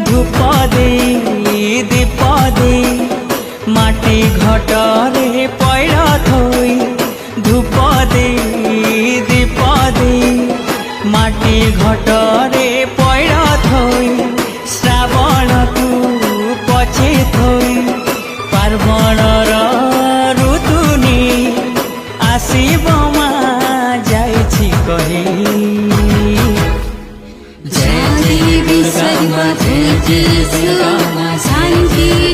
ধূপ দেই দীপ দেই মাটি ঘটরে পয়ড় থই ধূপ দেই দীপ দেই মাটি ঘটরে পয়ড় থই শ্রাবণকু পছে থই পার্বণর ঋতু নেই আসিব মা যাইছি কহি जय जय विश्वकर्मा जय जय शिव शांति